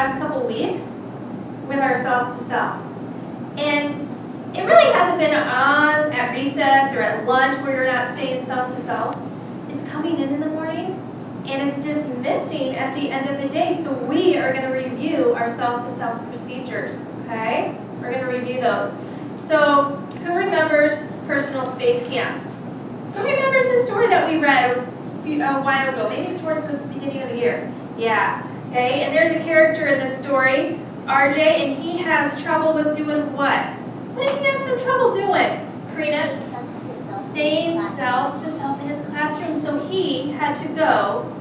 last couple weeks with our self-to-self. And it really hasn't been on at recess or at lunch where you're not staying self-to-self. It's coming in the morning, and it's dismissing at the end of the day. So we are going to review our self-to-self procedures, okay? We're going to review those. So who remembers personal space camp? Who remembers the story that we read a while ago, maybe towards the beginning of the year? Yeah, okay? And there's a character in this story, RJ, and he has trouble with doing what? What does he have some trouble doing? Karina? Staying self-to-self in his classroom. So he had to go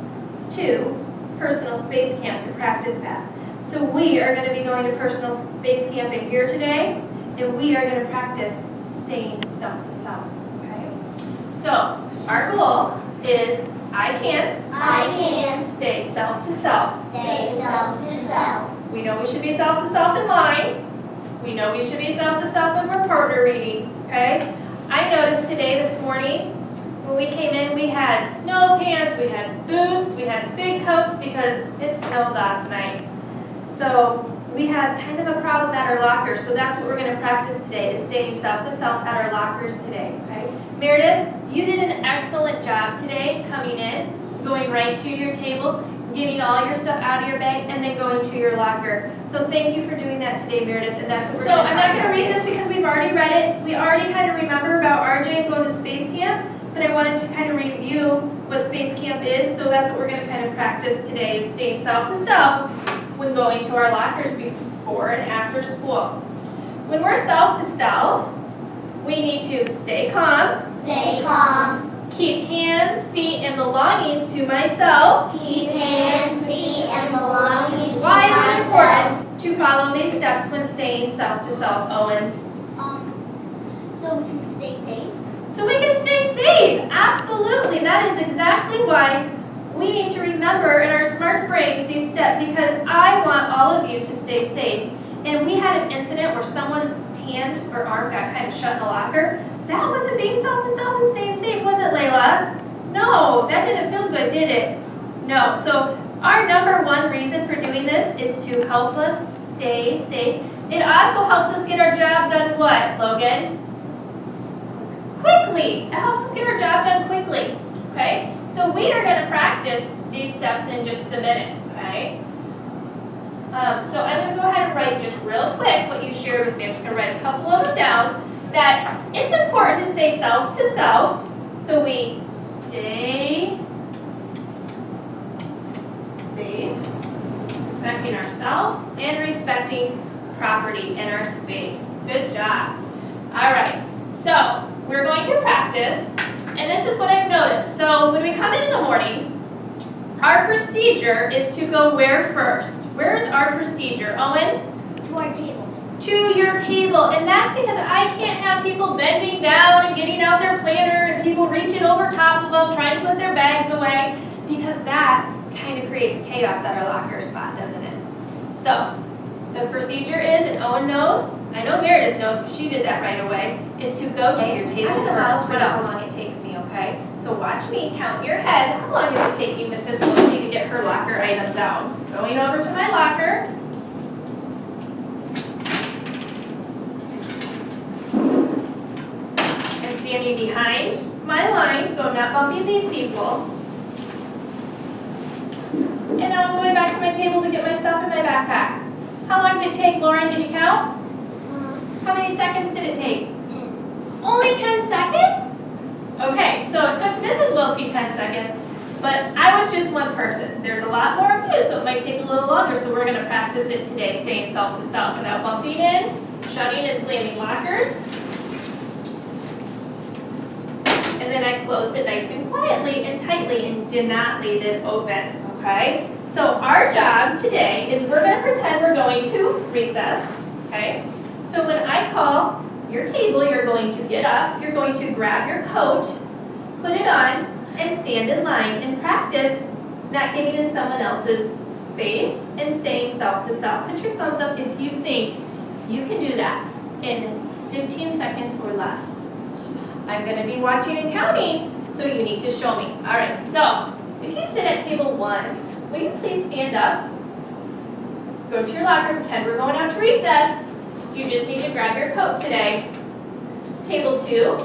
to personal space camp to practice that. So we are going to be going to personal space camp in here today, and we are going to practice staying self-to-self. Okay? So our goal is I can stay self-to-self. Stay self-to-self. We know we should be self-to-self in line. We know we should be self-to-self when we're partner reading. Okay? I noticed today, this morning, when we came in, we had snow pants, we had boots, we had big coats because it snowed last night. So we had kind of a problem at our lockers. So that's what we're going to practice today, is staying self-to-self at our lockers today. Okay? Meredith, you did an excellent job today coming in, going right to your table, getting all your stuff out of your bag, and then going to your locker. So thank you for doing that today, Meredith, and that's what we're going to. So I'm not going to read this because we've already read it. We already kind of remember about RJ going to space camp, but I wanted to kind of review what space camp is, so that's what we're going to kind of practice today, is staying self-to-self when going to our lockers before and after school. When we're self-to-self, we need to stay calm. Stay calm. Keep hands, feet, and belongings to myself. Keep hands, feet, and belongings to myself. Why is it important to follow these steps when staying self-to-self, Owen? So we can stay safe. So we can stay safe. Absolutely. That is exactly why we need to remember in our smart brains these steps, because I want all of you to stay safe. And we had an incident where someone's hand or arm got kind of shut in a locker. That wasn't being self-to-self and staying safe, was it, Layla? No, that didn't feel good, did it? No. So our number one reason for doing this is to help us stay safe. It also helps us get our job done what, Logan? Quickly. It helps us get our job done quickly. Okay? So we are going to practice these steps in just a minute. Okay? So I'm going to go ahead and write just real quick what you shared with me. I'm just going to write a couple of them down. That it's important to stay self-to-self, so we stay safe, respecting ourselves, and respecting property in our space. Good job. All right, so we're going to practice, and this is what I've noticed. So when we come in the morning, our procedure is to go where first? Where is our procedure, Owen? To our table. To your table, and that's because I can't have people bending down and getting out their planner and people reaching over top of them trying to put their bags away, because that kind of creates chaos at our locker spot, doesn't it? So the procedure is, and Owen knows, I know Meredith knows because she did that right away, is to go to your table first. What else? How long it takes me, okay? So watch me, count your head. How long is it taking Mrs. Wilske to get her locker items out? Going over to my locker. Standing behind my line, so I'm not bumping these people. And now I'm going back to my table to get my stuff in my backpack. How long did it take, Lauren? Did you count? How many seconds did it take? 10. Only 10 seconds? Okay, so it took Mrs. Wilske 10 seconds, but I was just one person. There's a lot more of you, so it might take a little longer, so we're going to practice it today, staying self-to-self without bumping in, shutting and slamming lockers. And then I closed it nice and quietly and tightly and did not leave it open, okay? So our job today is we're going to pretend we're going to recess, okay? So when I call your table, you're going to get up, you're going to grab your coat, put it on, and stand in line and practice not getting in someone else's space and staying self-to-self. Put your thumbs up if you think you can do that in 15 seconds or less. I'm going to be watching and counting, so you need to show me. All right, so if you sit at table 1, will you please stand up? go to your locker, pretend we're going out to recess. You just need to grab your coat today. Table 2.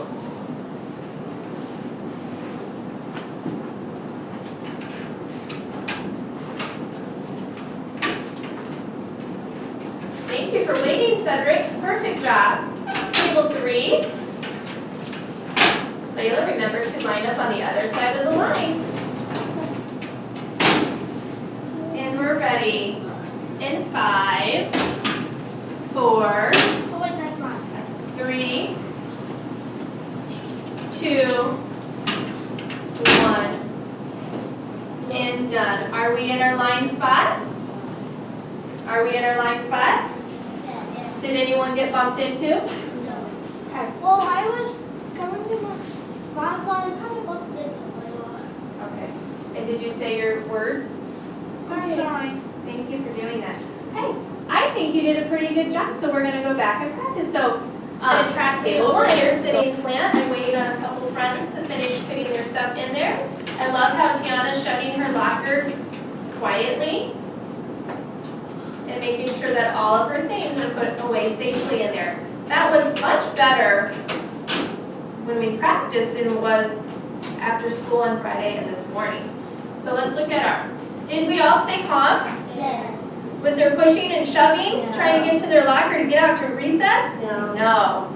Thank you for waiting, Cedric. Perfect job. Table 3. Layla, remember to line up on the other side of the line. And we're ready. In 5, 4, 3, 2, 1. And done. Are we in our line spot? Are we in our line spot? Did anyone get bumped into? No. Okay. Well, I was coming to my spot, but I kind of bumped into my lot. Okay. And did you say your words? Sorry. Thank you for doing that. Hey, I think you did a pretty good job, so we're going to go back and practice. So, track table 1, you're sitting slant and waiting on a couple friends to finish putting their stuff in there. I love how Tiana's shutting her locker quietly and making sure that all of her things are put away safely in there. That was much better when we practiced than it was after school on Friday and this morning. So let's look at our, did we all stay calm? Yes. Was there pushing and shoving, No. trying to get to their locker to get out to recess? No. No.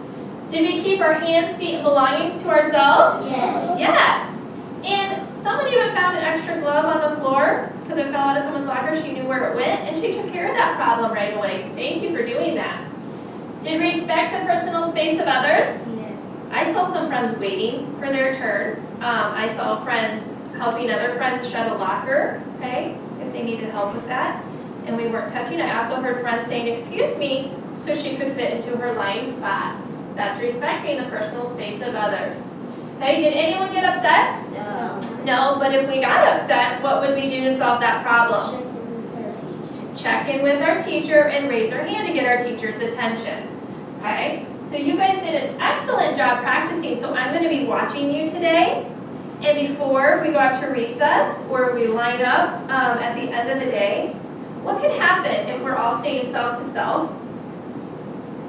Did we keep our hands, feet, and belongings to ourselves? Yes. Yes. And someone even found an extra glove on the floor because it fell out of someone's locker. She knew where it went, and she took care of that problem right away. Thank you for doing that. Did we respect the personal space of others? Yes. I saw some friends waiting for their turn. I saw friends helping other friends shut a locker, okay, if they needed help with that. And we weren't touching. I also heard friends saying, "Excuse me," so she could fit into her line spot. That's respecting the personal space of others. Okay, did anyone get upset? No. No, but if we got upset, what would we do to solve that problem? Check in with our teacher and raise our hand to get our teacher's attention. Okay, so you guys did an excellent job practicing, so I'm going to be watching you today. And before we go out to recess, or we line up at the end of the day, what can happen if we're all staying self-to-self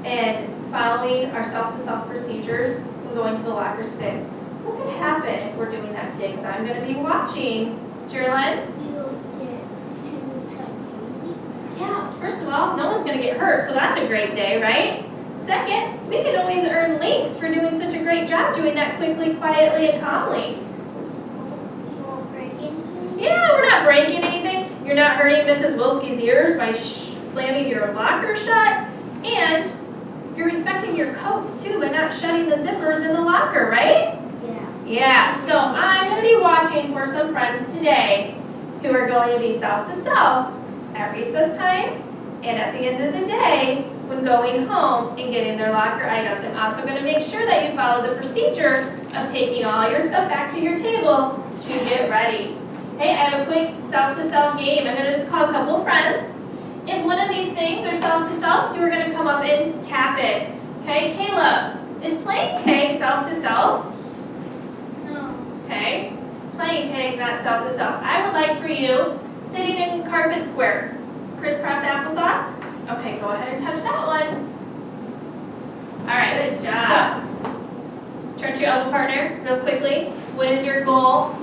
and following our self-to-self procedures and going to the lockers today? What can happen if we're doing that today? Because I'm going to be watching. Jerlyn? Yeah, first of all, no one's going to get hurt, so that's a great day, right? Second, we can always earn links for doing such a great job doing that quickly, quietly, and calmly. Yeah, we're not breaking anything. You're not hurting Mrs. Wilske's ears by slamming your locker shut. And you're respecting your coats, too, by not shutting the zippers in the locker, right? Yeah. Yeah, so I'm going to be watching for some friends today who are going to be self-to-self at recess time and at the end of the day when going home and getting their locker items. I'm also going to make sure that you follow the procedure of taking all your stuff back to your table to get ready. Hey, I have a quick self-to-self game. I'm going to just call a couple friends. If one of these things are self-to-self, you're going to come up and tap it. Okay, Caleb, is playing tag self-to-self? No. Okay, playing tag's not self-to-self. I would like for you, sitting in carpet square, crisscross applesauce. Okay, go ahead and touch that one. All right, good job. So, turn to your elbow partner real quickly. What is your goal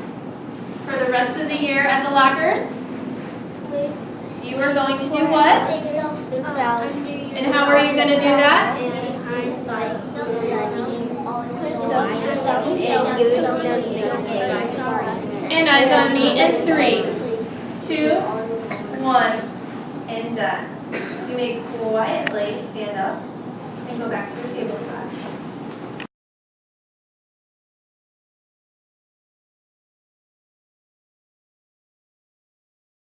for the rest of the year at the lockers? You are going to do what? And how are you going to do that? And eyes on me in 3, 2, 1, and done. You may quietly stand up and go back to your table spot.